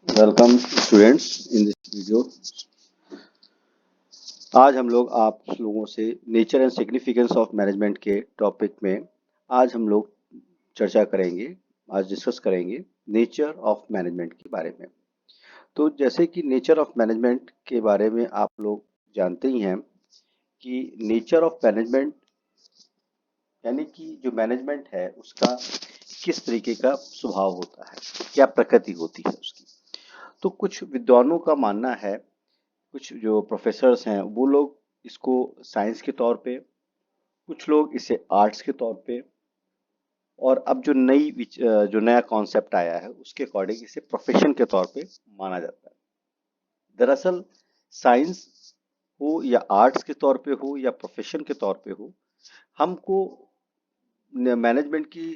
Welcome students in this video. आज हम लोग आप लोगों से nature and significance of management के टॉपिक में आज हम लोग चर्चा करेंगे। आज डिस्कस करेंगे नेचर ऑफ मैनेजमेंट के बारे में। तो जैसे कि नेचर ऑफ मैनेजमेंट के बारे में आप लोग जानते ही हैं कि नेचर ऑफ मैनेजमेंट यानी कि जो मैनेजमेंट है उसका किस तरीके का स्वभाव होता है, क्या प्रकृति होती है उसकी। तो कुछ विद्वानों का मानना है, कुछ जो प्रोफेसर्स हैं वो लोग इसको साइंस के तौर पे, कुछ लोग इसे आर्ट्स के तौर पे, और अब जो नया कॉन्सेप्ट आया है उसके अकॉर्डिंग इसे प्रोफेशन के तौर पे माना जाता है। दरअसल साइंस हो या आर्ट्स के तौर पे हो या प्रोफेशन के तौर पे हो, हमको मैनेजमेंट की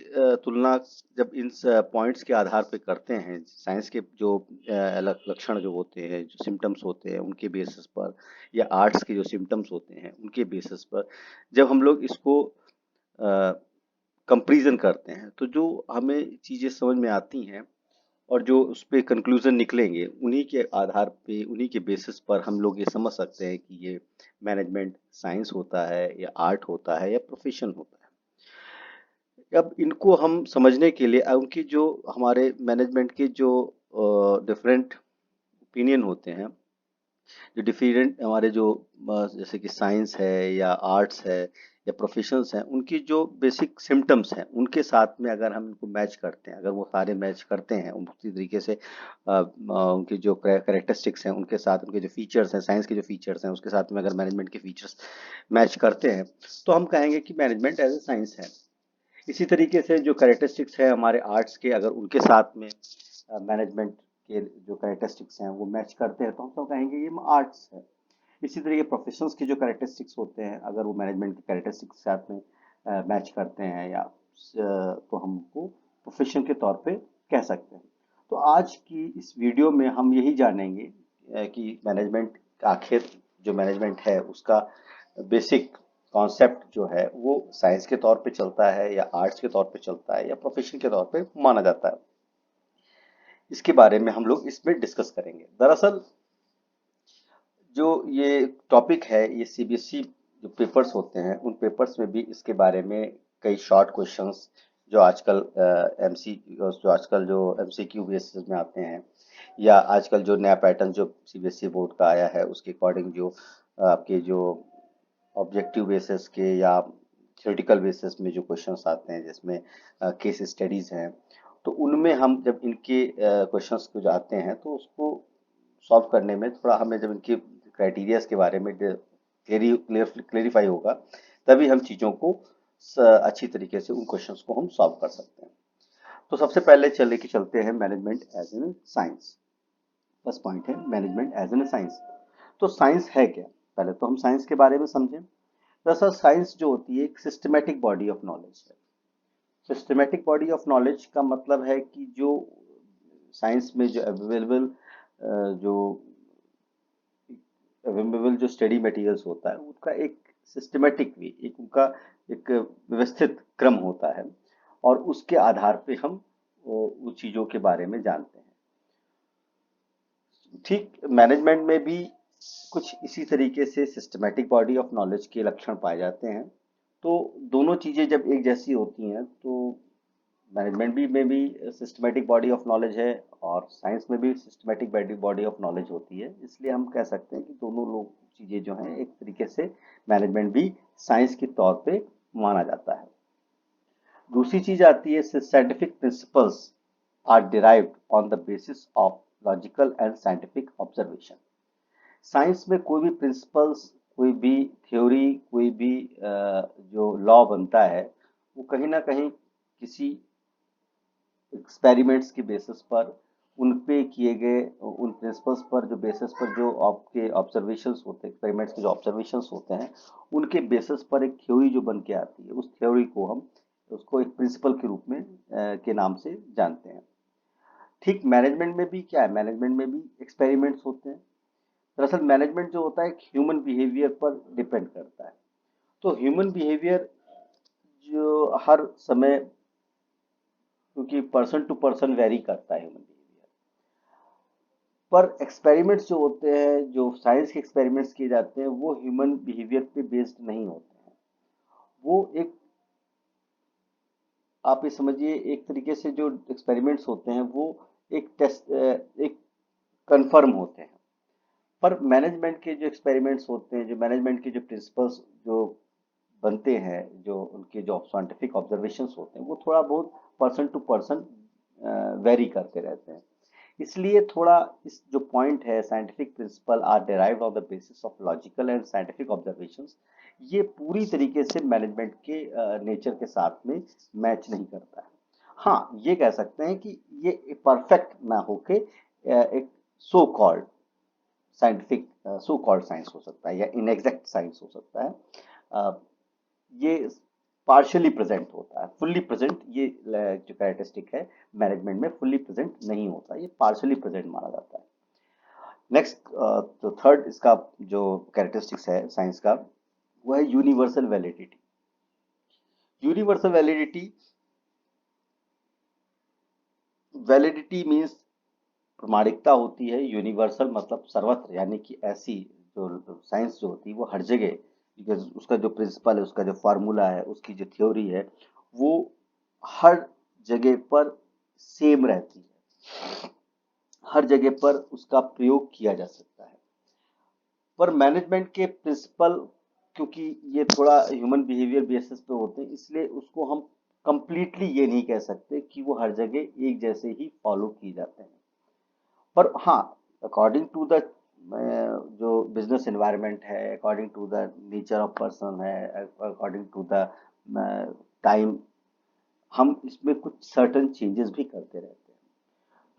तुलना जब इन पॉइंट्स के आधार पे करते हैं, साइंस के जो लक्षण जो होते हैं, जो सिम्टम्स होते हैं उनके बेसिस पर, या आर्ट्स के जो सिम्टम्स होते हैं उनके बेसिस पर, जब हम लोग इसको कंपैरिजन करते हैं तो जो हमें चीज़ें समझ में आती हैं और जो उस पे कंक्लूजन निकलेंगे उन्हीं के आधार पे, उन्हीं के बेसिस पर हम लोग ये समझ सकते हैं कि ये मैनेजमेंट साइंस होता है या आर्ट होता है या प्रोफेशन होता है। अब इनको हम समझने के लिए उनकी जो हमारे मैनेजमेंट के जो डिफरेंट ओपिनियन होते हैं, जो डिफरेंट हमारे जो जैसे कि साइंस है या आर्ट्स है या प्रोफेशंस हैं, उनकी जो बेसिक सिम्टम्स हैं उनके साथ में अगर हम इनको मैच करते हैं, अगर वो सारे मैच करते हैं उसी तरीके से उनकी जो करेक्टरिस्टिक्स हैं उनके साथ, उनके जो फीचर्स हैं, साइंस के जो फीचर्स हैं उसके साथ में अगर मैनेजमेंट के फीचर्स मैच करते हैं, तो हम कहेंगे कि मैनेजमेंट एज ए साइंस है। इसी तरीके से जो कैरेक्टरिस्टिक्स है हमारे आर्ट्स के, अगर उनके साथ में मैनेजमेंट के जो कैरेक्टरिस्टिक्स हैं वो मैच करते हैं तो हम तो कहेंगे ये आर्ट्स है। इसी तरीके प्रोफेशंस के जो कैरेक्टरिस्टिक्स होते हैं अगर वो मैनेजमेंट के कैरेक्टरिस्टिक्स के साथ में मैच करते हैं या तो हम उनको प्रोफेशन के तौर पे कह सकते हैं। तो आज की इस वीडियो में हम यही जानेंगे कि मैनेजमेंट आखिर जो मैनेजमेंट है उसका बेसिक कॉन्सेप्ट जो है वो साइंस के तौर पे चलता है या आर्ट्स के तौर पे चलता है या प्रोफेशन के तौर पे माना जाता है। इसके बारे में हम लोग इसमें डिस्कस करेंगे। दरअसल जो ये टॉपिक है, ये सीबीएसई जो पेपर्स होते हैं उन पेपर्स में भी इसके बारे में कई शॉर्ट क्वेश्चंस जो आजकल एमसीक्यू बेसिस में आते हैं, या आजकल जो नया पैटर्न जो सीबीएसई बोर्ड का आया है उसके अकॉर्डिंग जो आपके जो ऑब्जेक्टिव बेसिस के या थ्योरेटिकल बेसिस में जो क्वेश्चंस आते हैं जिसमें केस स्टडीज हैं, तो उनमें हम जब इनके क्वेश्चंस को जाते हैं तो उसको सॉल्व करने में थोड़ा हमें जब इनके क्राइटेरियाज के बारे में क्लेरिफाई होगा, तभी हम चीज़ों को अच्छी तरीके से उन क्वेश्चंस को हम सॉल्व कर सकते हैं। तो सबसे पहले चले कि चलते हैं management as an science. First point है मैनेजमेंट एज एन साइंस। तो साइंस है क्या, पहले तो हम साइंस के बारे में समझें। दरअसल साइंस जो होती है एक सिस्टमेटिक बॉडी ऑफ नॉलेज है। सिस्टमेटिक बॉडी ऑफ नॉलेज का मतलब है कि जो साइंस में जो जो अवेलेबल जो स्टडी मटेरियल्स होता है उसका एक सिस्टमेटिक वे, एक उनका एक व्यवस्थित क्रम होता है, और उसके आधार पे हम उन चीज़ों के बारे में जानते हैं। ठीक मैनेजमेंट में भी कुछ इसी तरीके से सिस्टमेटिक बॉडी ऑफ नॉलेज के लक्षण पाए जाते हैं। तो दोनों चीज़ें जब एक जैसी होती हैं तो मैनेजमेंट भी में भी सिस्टमेटिक बॉडी ऑफ नॉलेज है और साइंस में भी सिस्टमेटिक बॉडी ऑफ नॉलेज होती है, इसलिए हम कह सकते हैं कि दोनों लोग चीज़ें जो हैं एक तरीके से मैनेजमेंट भी साइंस के तौर पे माना जाता है। दूसरी चीज आती है scientific principles are derived on the basis of logical and scientific observation. Science में कोई भी प्रिंसिपल्स, कोई भी थ्योरी, कोई भी जो लॉ बनता है वो कहीं ना कहीं किसी एक्सपेरिमेंट्स के बेसिस पर, उन पे किए गए उन प्रिंसिपल्स पर, जो बेसिस पर जो आपके ऑब्जर्वेशंस होते हैं, एक्सपेरिमेंट्स के जो ऑब्जर्वेशंस होते हैं उनके बेसिस पर एक थ्योरी जो बन के आती है, उस थ्योरी को हम उसको एक प्रिंसिपल के रूप में के नाम से जानते हैं। ठीक मैनेजमेंट में भी क्या है, मैनेजमेंट में भी एक्सपेरिमेंट्स होते हैं। दरअसल मैनेजमेंट जो होता है ह्यूमन बिहेवियर पर डिपेंड करता है। तो ह्यूमन बिहेवियर जो हर समय, क्योंकि पर्सन टू पर्सन वेरी करता है ह्यूमन बिहेवियर, पर एक्सपेरिमेंट्स जो होते हैं, जो साइंस के एक्सपेरिमेंट्स किए जाते हैं, वो ह्यूमन बिहेवियर पे बेस्ड नहीं होते हैं। वो एक, आप ये समझिए, एक तरीके से जो एक्सपेरिमेंट्स होते हैं वो एक टेस्ट, एक कंफर्म होते हैं। पर मैनेजमेंट के जो एक्सपेरिमेंट्स होते हैं, जो मैनेजमेंट के जो प्रिंसिपल्स जो बनते हैं, जो उनके जो साइंटिफिक ऑब्जर्वेशंस होते हैं, वो थोड़ा बहुत पर्सन टू पर्सन वेरी करते रहते हैं। इसलिए थोड़ा इस जो पॉइंट है, scientific principle are derived on the basis of logical and scientific observations, ये पूरी तरीके से मैनेजमेंट के नेचर के साथ में मैच नहीं करता है। हाँ, ये कह सकते हैं कि ये परफेक्ट ना होके एक so called scientific, so called science हो सकता है, या इनएग्जैक्ट साइंस हो सकता है। अ, ये पार्शियली प्रेजेंट होता है, फुल्ली प्रेजेंट ये जो कैरेक्टरिस्टिक है मैनेजमेंट में फुल्ली प्रेजेंट नहीं होता, ये पार्शियली प्रेजेंट माना जाता है। नेक्स्ट, तो थर्ड इसका जो कैरेक्टरिस्टिक्स है साइंस का, वो है universal validity. Universal validity, validity means प्रामाणिकता होती है। यूनिवर्सल मतलब सर्वत्र, यानी कि ऐसी जो साइंस जो होती है वो हर जगह, बिकॉज उसका जो प्रिंसिपल है, उसका जो फार्मूला है, उसकी जो थ्योरी है, वो हर जगह पर सेम रहती है, हर जगह पर उसका प्रयोग किया जा सकता है। पर मैनेजमेंट के प्रिंसिपल, क्योंकि ये थोड़ा ह्यूमन बिहेवियर बेसिस पे होते हैं, इसलिए उसको हम कंप्लीटली ये नहीं कह सकते कि वो हर जगह एक जैसे ही फॉलो किए जाते हैं। पर हाँ, अकॉर्डिंग टू द जो बिजनेस एनवायरनमेंट है, according to the nature of person है, अकॉर्डिंग टू द टाइम, हम इसमें कुछ सर्टन चेंजेस भी करते रहते हैं।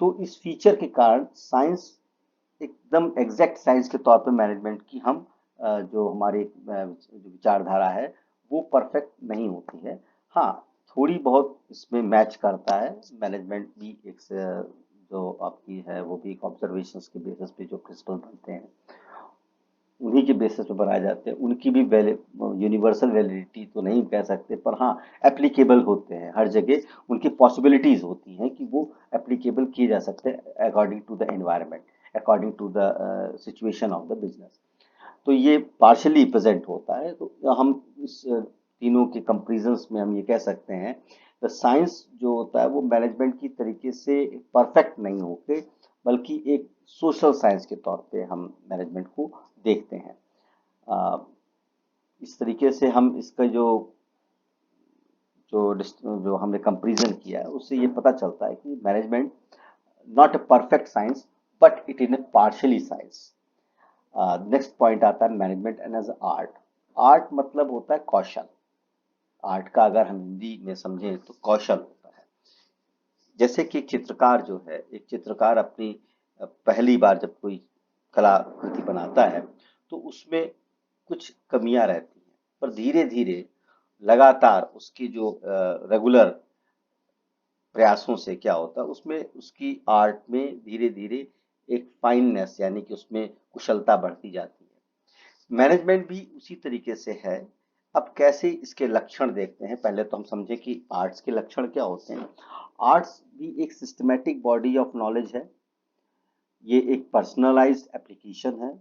तो इस फीचर के कारण साइंस एकदम एग्जैक्ट साइंस के तौर पे मैनेजमेंट की हम जो हमारी जो विचारधारा है वो परफेक्ट नहीं होती है। हाँ, थोड़ी बहुत इसमें मैच करता है। मैनेजमेंट भी एक जो आपकी है वो भी एक ऑब्जर्वेशंस के बेसिस पे जो प्रिंसिपल बनते हैं उन्हीं के बेसिस पे बनाए जाते हैं। उनकी भी यूनिवर्सल वैलिडिटी तो नहीं कह सकते, पर हाँ एप्लीकेबल होते हैं हर जगह। उनकी पॉसिबिलिटीज होती हैं कि वो एप्लीकेबल किए जा सकते हैं according to the environment, according to the situation of the business. तो ये पार्शली प्रेजेंट होता है। तो हम इस तीनों के कंपेरिजन्स में हम ये कह सकते हैं द साइंस जो होता है वो मैनेजमेंट की तरीके से परफेक्ट नहीं होके, बल्कि एक सोशल साइंस के तौर पे हम मैनेजमेंट को देखते हैं। अ, इस तरीके से हम इसका जो जो हमने कंपैरिजन किया है उससे ये पता चलता है कि management not a perfect science, but it is a partially science. Next point आता है management and as art. Art मतलब होता है कौशल। आर्ट का अगर हम हिंदी में समझें तो कौशल होता है। जैसे कि चित्रकार जो है, एक चित्रकार अपनी पहली बार जब कोई कलाकृति बनाता है तो उसमें कुछ कमियां रहती हैं, पर धीरे धीरे लगातार उसकी जो रेगुलर प्रयासों से क्या होता है, उसमें उसकी आर्ट में धीरे धीरे एक फाइननेस, यानी कि उसमें कुशलता बढ़ती जाती है। मैनेजमेंट भी उसी तरीके से है। अब कैसे इसके लक्षण देखते हैं, पहले तो हम समझे कि आर्ट्स के लक्षण क्या होते हैं। आर्ट्स भी एक सिस्टमैटिक बॉडी ऑफ नॉलेज है, ये एक पर्सनलाइज्ड एप्लीकेशन है।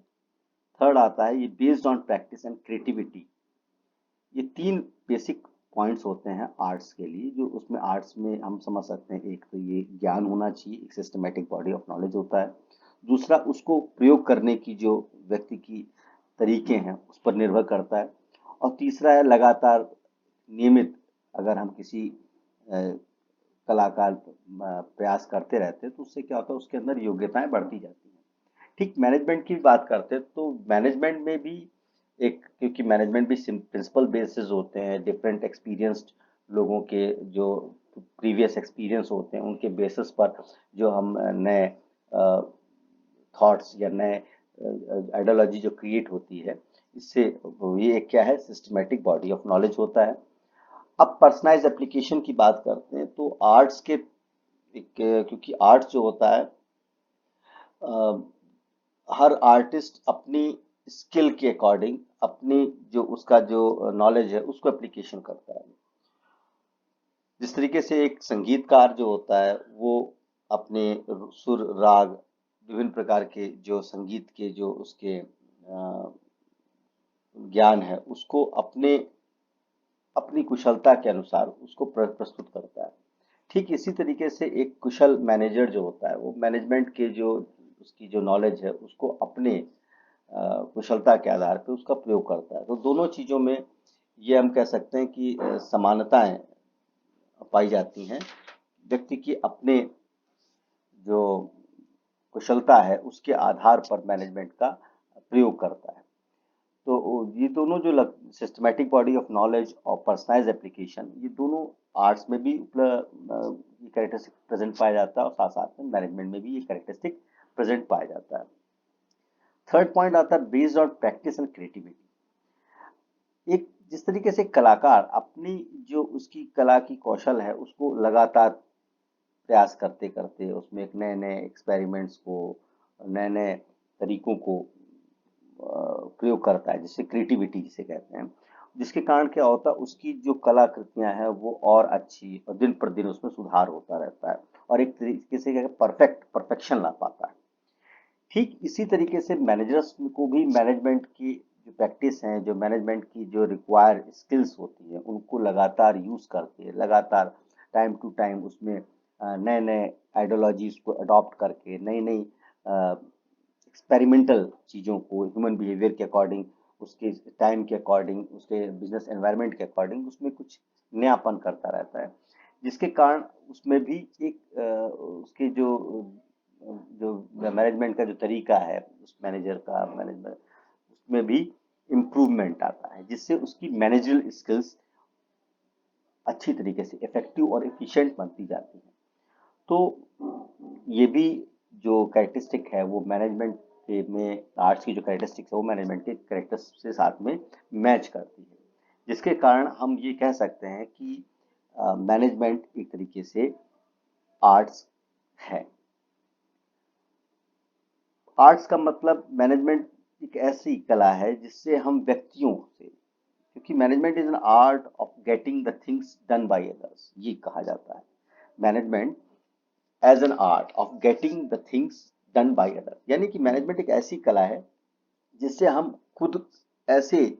थर्ड आता है ये based on practice and creativity. ये तीन बेसिक पॉइंट्स होते हैं आर्ट्स के लिए, जो उसमें आर्ट्स में हम समझ सकते हैं। एक तो ये ज्ञान होना चाहिए, एक सिस्टमैटिक बॉडी ऑफ नॉलेज होता है। दूसरा, उसको प्रयोग करने की जो व्यक्ति की तरीके हैं उस पर निर्भर करता है। और तीसरा है लगातार नियमित, अगर हम किसी कलाकार प्रयास करते रहते हैं तो उससे क्या होता है, उसके अंदर योग्यताएं बढ़ती जाती हैं। ठीक मैनेजमेंट की बात करते हैं तो मैनेजमेंट में भी एक, क्योंकि मैनेजमेंट भी प्रिंसिपल बेसिस होते हैं, डिफरेंट एक्सपीरियंस्ड लोगों के जो प्रीवियस एक्सपीरियंस होते हैं उनके बेसिस पर जो हम नए थॉट्स या नए आइडियोलॉजी जो क्रिएट होती है, इससे ये एक क्या है, सिस्टमैटिक बॉडी ऑफ नॉलेज होता है। अब पर्सनलाइज एप्लीकेशन की बात करते हैं तो आर्ट्स के एक, क्योंकि आर्ट्स जो होता है हर आर्टिस्ट अपनी स्किल के अकॉर्डिंग अपनी जो उसका जो नॉलेज है उसको एप्लीकेशन करता है। जिस तरीके से एक संगीतकार जो होता है वो अपने सुर राग विभिन्न प्रकार के जो संगीत के जो उसके ज्ञान है उसको अपने अपनी कुशलता के अनुसार उसको प्रस्तुत करता है। ठीक इसी तरीके से एक कुशल मैनेजर जो होता है वो मैनेजमेंट के जो उसकी जो नॉलेज है उसको अपने कुशलता के आधार पे उसका प्रयोग करता है। तो दोनों चीजों में ये हम कह सकते हैं कि समानताएं पाई जाती हैं। व्यक्ति की अपने जो कुशलता है उसके आधार पर मैनेजमेंट का प्रयोग करता है। तो ये दोनों जो सिस्टमैटिक बॉडी ऑफ नॉलेज और पर्सनलाइज एप्लीकेशन ये दोनों आर्ट्स में भी ये कैरेक्टरिस्टिक प्रेजेंट पाया जाता है और साथ साथ में मैनेजमेंट में भी ये कैरेक्टरिस्टिक प्रेजेंट पाया जाता है। थर्ड पॉइंट आता है based on practice and creativity. एक जिस तरीके से कलाकार अपनी जो उसकी कला की कौशल है उसको लगातार प्रयास करते करते उसमें एक नए नए एक्सपेरिमेंट्स को नए नए तरीकों को प्रयोग करता है जिससे क्रिएटिविटी जिसे कहते हैं, जिसके कारण क्या होता है उसकी जो कलाकृतियां हैं वो और अच्छी और दिन पर दिन उसमें सुधार होता रहता है और एक तरीके से क्या परफेक्शन ला पाता है। ठीक इसी तरीके से मैनेजर्स को भी मैनेजमेंट की जो प्रैक्टिस है जो मैनेजमेंट की जो रिक्वायर स्किल्स होती है उनको लगातार यूज करके लगातार टाइम टू टाइम उसमें नए नए आइडियोलॉजीज को अडॉप्ट करके नई नई एक्सपेरिमेंटल चीज़ों को ह्यूमन बिहेवियर के अकॉर्डिंग उसके टाइम के अकॉर्डिंग उसके बिजनेस एनवायरनमेंट के अकॉर्डिंग उसमें कुछ नयापन करता रहता है, जिसके कारण उसमें भी एक उसके जो जो मैनेजमेंट का जो तरीका है उस मैनेजर का मैनेजमेंट उसमें भी इम्प्रूवमेंट आता है जिससे उसकी मैनेजरल स्किल्स अच्छी तरीके से इफेक्टिव और एफिशिएंट बनती जाती है। तो ये भी जो कैरेक्टरिस्टिक है वो मैनेजमेंट के में आर्ट्स की जो कैरेक्टरिस्टिक्स है वो मैनेजमेंट के कैरेक्टर्स से साथ में मैच करती है, जिसके कारण हम ये कह सकते हैं कि मैनेजमेंट एक तरीके से आर्ट्स है। आर्ट्स का मतलब मैनेजमेंट एक ऐसी कला है जिससे हम व्यक्तियों से, क्योंकि management is an art of getting the things done by others, ये कहा जाता है management as an art of getting the things done by other, यानी कि मैनेजमेंट एक ऐसी कला है जिससे हम खुद ऐसे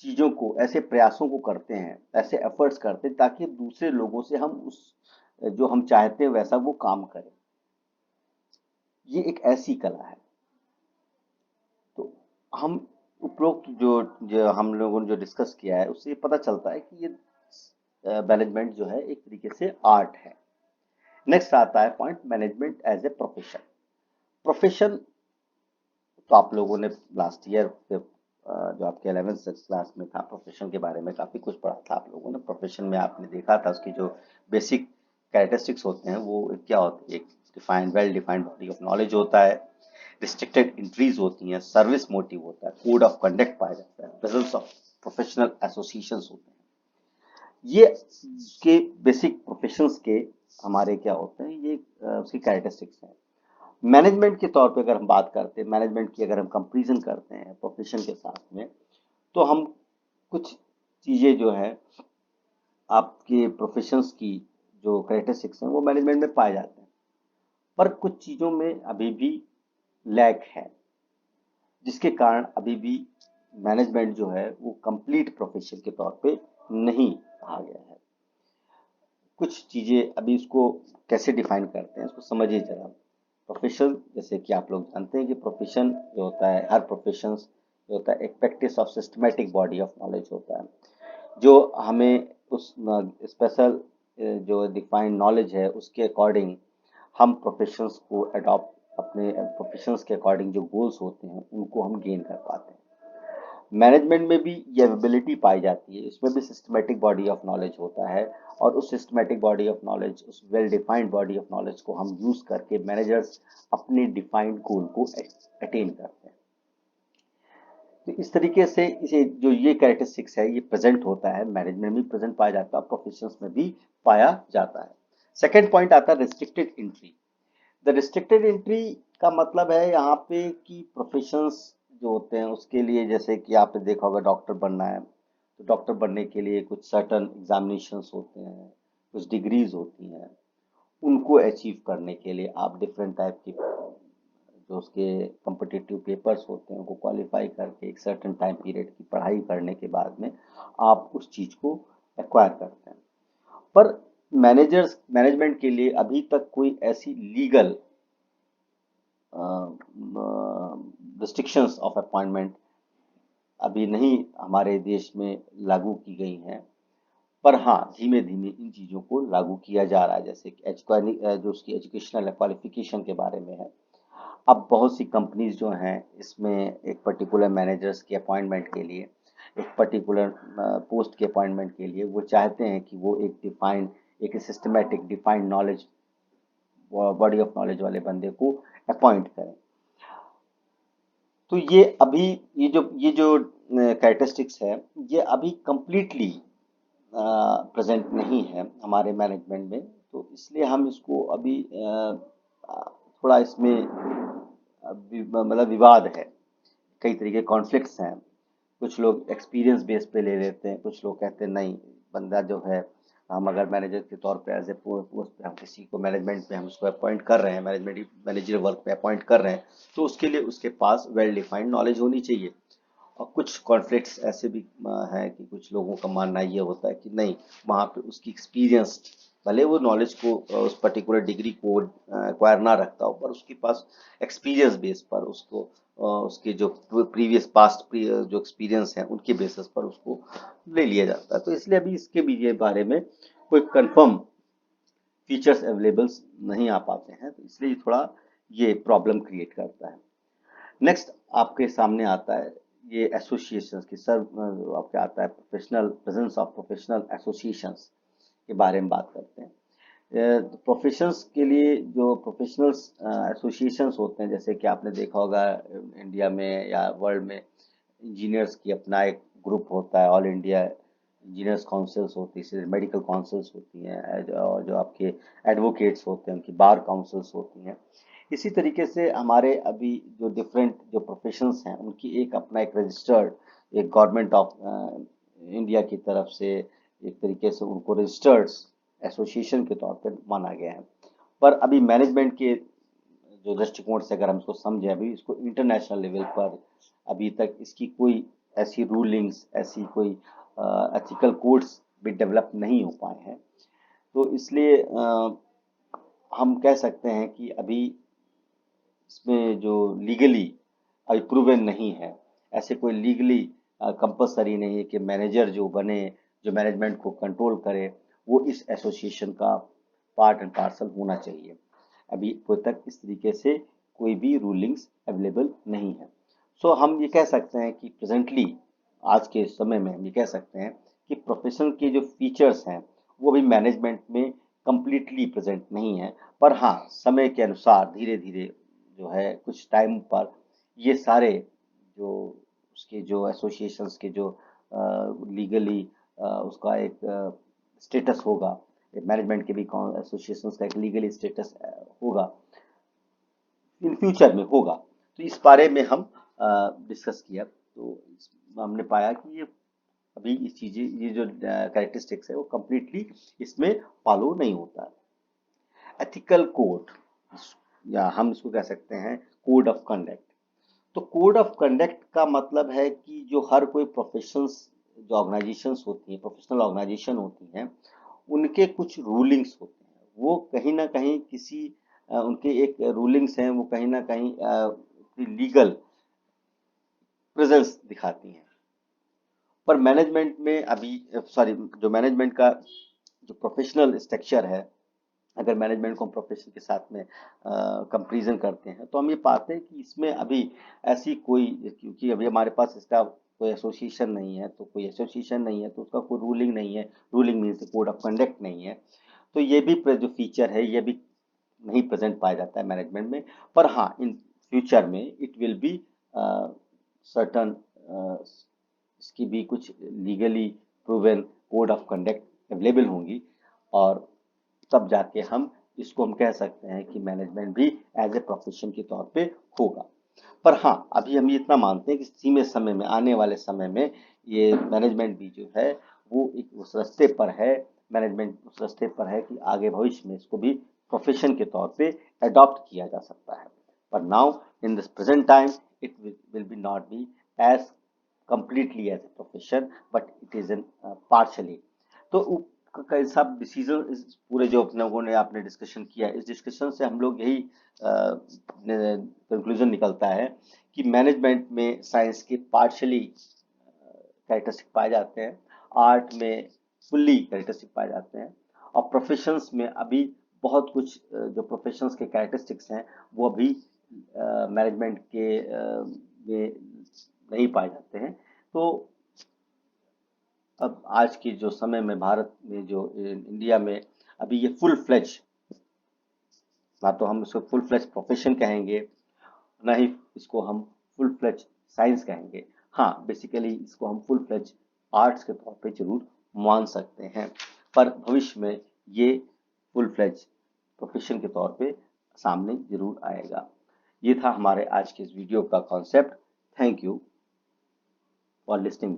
चीजों को ऐसे प्रयासों को करते हैं ऐसे एफर्ट्स करते हैं ताकि दूसरे लोगों से हम उस जो हम चाहते हैं वैसा वो काम करें। ये एक ऐसी कला है। तो हम उपरोक्त जो हम लोगों ने जो डिस्कस किया है उससे पता चलता है कि ये मैनेजमेंट जो है एक तरीके से आर्ट है। नेक्स्ट आता है point management as a profession. Profession तो आप लोगों ने लास्ट ईयर जो आपके 11th क्लास में था प्रोफेशन के बारे में काफी कुछ पढ़ा था आप लोगों ने। प्रोफेशन में आपने देखा था उसकी जो बेसिक कैरेक्टरिस्टिक्स होते हैं वो क्या होती है, एक defined well defined body of knowledge होता है, रिस्ट्रिक्टेड एंट्रीज होती हैं, सर्विस मोटिव होता है, कोड ऑफ कंडक्ट पाया जाता है, प्रेजेंस ऑफ प्रोफेशनल एसोसिएशंस होते हैं। ये के बेसिक प्रोफेशंस के हमारे क्या होते हैं, ये उसकी कैरेक्टरिस्टिक्स हैं। मैनेजमेंट के तौर पे अगर हम बात करते हैं, मैनेजमेंट की अगर हम कंपैरिजन करते हैं प्रोफेशन के साथ में, तो हम कुछ चीजें जो है आपके प्रोफेशंस की जो कैरेक्टरिस्टिक्स हैं वो मैनेजमेंट में पाए जाते हैं, पर कुछ चीजों में अभी भी लैक है, जिसके कारण अभी भी मैनेजमेंट जो है वो कंप्लीट प्रोफेशन के तौर पे नहीं कहा गया है। कुछ चीजें अभी इसको कैसे डिफाइन करते हैं इसको समझिए जरा। प्रोफेशन जैसे कि आप लोग जानते हैं कि प्रोफेशन जो होता है हर प्रोफेशन जो होता है एक practice of systematic body of knowledge होता है जो हमें उस स्पेशल जो डिफाइंड नॉलेज है उसके अकॉर्डिंग हम प्रोफेशंस को अडॉप्ट अपने प्रोफेशंस के अकॉर्डिंग जो गोल्स होते हैं उनको हम गेन कर पाते हैं। मैनेजमेंट में भी ये एबिलिटी पाई जाती है, इसमें भी सिस्टमैटिक बॉडी ऑफ नॉलेज होता है और उस सिस्टमैटिक बॉडी ऑफ नॉलेज उस well defined body of knowledge को हम यूज करके मैनेजर्स अपने डिफाइंड गोल को अटेन करते हैं। तो इस तरीके से इसे जो ये कैरेक्टरिस्टिक्स है ये प्रेजेंट होता है, मैनेजमेंट में प्रेजेंट पाया जाता है, प्रोफेशंस में भी पाया जाता है। सेकेंड पॉइंट आता है restricted entry. The restricted entry का मतलब है यहाँ पे कि प्रोफेशंस जो होते हैं उसके लिए, जैसे कि आपने देखा होगा डॉक्टर बनना है तो डॉक्टर बनने के लिए कुछ सर्टन एग्जामिनेशंस होते हैं, कुछ डिग्रीज होती हैं, उनको अचीव करने के लिए आप डिफरेंट टाइप की जो उसके कॉम्पिटिटिव पेपर्स होते हैं उनको क्वालिफाई करके एक सर्टेन टाइम पीरियड की पढ़ाई करने के बाद में आप उस चीज़ को एक्वायर करते हैं। पर मैनेजमेंट के लिए अभी तक कोई ऐसी लीगल रिस्ट्रिक्शंस ऑफ अपॉइंटमेंट अभी नहीं हमारे देश में लागू की गई हैं। पर हाँ, धीमे धीमे इन चीज़ों को लागू किया जा रहा है, जैसे कि जो उसकी एजुकेशनल क्वालिफिकेशन के बारे में है। अब बहुत सी कंपनीज जो हैं इसमें एक पर्टिकुलर मैनेजर्स के अपॉइंटमेंट के लिए, एक पर्टिकुलर पोस्ट के अपॉइंटमेंट के लिए वो चाहते हैं कि वो एक systematic defined knowledge, body of knowledge वाले बंदे को अपॉइंट करें। तो ये अभी ये जो कैरेक्टरिस्टिक्स है ये अभी कंप्लीटली प्रेजेंट नहीं है हमारे मैनेजमेंट में। तो इसलिए हम इसको अभी थोड़ा इसमें मतलब विवाद है, कई तरीके कॉन्फ्लिक्ट्स हैं। कुछ लोग एक्सपीरियंस बेस पे ले लेते हैं, कुछ लोग कहते हैं नहीं, बंदा जो है हम अगर मैनेजर के तौर पे एज ए पोस्ट पे हम किसी को मैनेजमेंट पे हम उसको अपॉइंट कर रहे हैं, मैनेजर वर्क पे अपॉइंट कर रहे हैं, तो उसके लिए उसके पास वेल डिफाइंड नॉलेज होनी चाहिए। और कुछ कॉन्फ्लिक्ट्स ऐसे भी हैं कि कुछ लोगों का मानना ये होता है कि नहीं, वहाँ पे उसकी एक्सपीरियंस, भले वो नॉलेज को उस पर्टिकुलर डिग्री को एक्वायर ना रखता हो, पर उसके पास एक्सपीरियंस बेस पर उसको उसके जो प्रीवियस पास्ट जो एक्सपीरियंस हैं उनके बेसिस पर उसको ले लिया जाता है। तो इसलिए अभी इसके भी ये बारे में कोई कंफर्म फीचर्स अवेलेबल्स नहीं आ पाते हैं, तो इसलिए थोड़ा ये प्रॉब्लम क्रिएट करता है। नेक्स्ट आपके सामने आता है ये एसोसिएशंस की, सर आपके आता है professional presence of professional associations के बारे में बात करते हैं। प्रोफेशंस के लिए जो प्रोफेशनल्स एसोसिएशंस होते हैं, जैसे कि आपने देखा होगा इंडिया में या वर्ल्ड में इंजीनियर्स की अपना एक ग्रुप होता है, ऑल इंडिया इंजीनियर्स काउंसिल्स होती है, मेडिकल काउंसिल्स होती हैं, और जो आपके एडवोकेट्स होते हैं उनकी बार काउंसिल्स होती हैं। इसी तरीके से हमारे अभी जो डिफरेंट जो प्रोफेशंस हैं उनकी एक अपना एक रजिस्टर्ड, एक गवर्नमेंट ऑफ इंडिया की तरफ से एक तरीके से उनको रजिस्टर्ड एसोसिएशन के तौर पर माना गया है। पर अभी मैनेजमेंट के जो दृष्टिकोण से अगर हम इसको समझें, अभी इसको इंटरनेशनल लेवल पर अभी तक इसकी कोई ऐसी रूलिंग्स, ऐसी कोई एथिकल कोड्स भी डेवलप नहीं हो पाए हैं। तो इसलिए हम कह सकते हैं कि अभी इसमें जो लीगली अभी प्रूवन नहीं है, ऐसे कोई लीगली कंपलसरी नहीं है कि मैनेजर जो बने, जो मैनेजमेंट को कंट्रोल करे, वो इस एसोसिएशन का पार्ट एंड पार्सल होना चाहिए। अभी कोई तक इस तरीके से कोई भी रूलिंग्स अवेलेबल नहीं है। सो हम ये कह सकते हैं कि प्रेजेंटली आज के समय में हम ये कह सकते हैं कि प्रोफेशन के जो फीचर्स हैं वो भी मैनेजमेंट में कंप्लीटली प्रेजेंट नहीं है। पर हाँ, समय के अनुसार धीरे धीरे जो है कुछ टाइम पर ये सारे जो उसके जो एसोसिएशंस के जो लीगली उसका एक स्टेटस होगा, मैनेजमेंट के भी एसोसिएशंस का एक लीगली स्टेटस होगा, इन फ्यूचर में होगा। तो इस बारे में हम डिस्कस किया, तो हमने पाया कि ये अभी इस चीज़ें, ये जो कैरेक्टरिस्टिक्स है वो कम्प्लीटली इसमें फॉलो नहीं होता है। एथिकल कोड, या हम इसको कह सकते हैं कोड ऑफ कंडक्ट। तो कोड ऑफ कंडक्ट का मतलब है कि जो हर कोई प्रोफेशंस, जो ऑर्गेनाइजेशंस होती हैं, प्रोफेशनल ऑर्गेनाइजेशन होती हैं, उनके कुछ रूलिंग्स होते हैं, वो कहीं ना कहीं किसी उनके एक रूलिंग्स हैं, वो कहीं ना कहीं लीगल प्रेजेंस दिखाती हैं। पर मैनेजमेंट में अभी जो मैनेजमेंट का जो प्रोफेशनल स्ट्रक्चर है, अगर मैनेजमेंट को हम प्रोफेशन के साथ में कंपेरिजन करते हैं, तो हम ये पाते हैं कि इसमें अभी ऐसी कोई, क्योंकि अभी हमारे पास इसका कोई एसोसिएशन नहीं है, तो कोई एसोसिएशन नहीं है तो उसका कोई रूलिंग नहीं है, ruling means code of conduct नहीं है। तो ये भी जो फीचर है ये भी नहीं प्रेजेंट पाया जाता है मैनेजमेंट में। पर हाँ, इन फ्यूचर में इट विल बी सर्टन, इसकी भी कुछ legally proven code of conduct available होंगी, और तब जाके हम इसको हम कह सकते हैं कि मैनेजमेंट भी एज ए प्रोफेशन के तौर पे होगा। पर हाँ, अभी हम ये इतना मानते हैं कि सीमित समय में, आने वाले समय में ये मैनेजमेंट भी जो है वो एक उस रास्ते पर है, मैनेजमेंट उस रास्ते पर है कि आगे भविष्य में इसको भी प्रोफेशन के तौर पे अडॉप्ट किया जा सकता है। But now, in this present time, it will be not be as completely as a profession, but it is in partially. तो कैसा डिसीजन इस पूरे जो अपने लोगों ने आपने डिस्कशन किया, इस डिस्कशन से हम लोग यही कंक्लूजन निकलता है कि मैनेजमेंट में साइंस के पार्शली कैरेक्टरिस्टिक पाए जाते हैं, आर्ट में फुल्ली कैरेक्टरिस्टिक पाए जाते हैं, और प्रोफेशंस में अभी बहुत कुछ जो प्रोफेशंस के कैरेक्टरिस्टिक्स हैं वो अभी मैनेजमेंट के में नहीं पाए जाते हैं। तो अब आज के जो समय में भारत में जो इंडिया में अभी ये फुल फ्लेज, ना तो हम इसको फुल फ्लेज प्रोफेशन कहेंगे, ना ही इसको हम फुल फ्लेज साइंस कहेंगे। हाँ, बेसिकली इसको हम फुल फ्लेज आर्ट्स के तौर पे जरूर मान सकते हैं, पर भविष्य में ये फुल फ्लेज प्रोफेशन के तौर पे सामने जरूर आएगा। ये था हमारे आज के इस वीडियो का concept. Thank you for listening.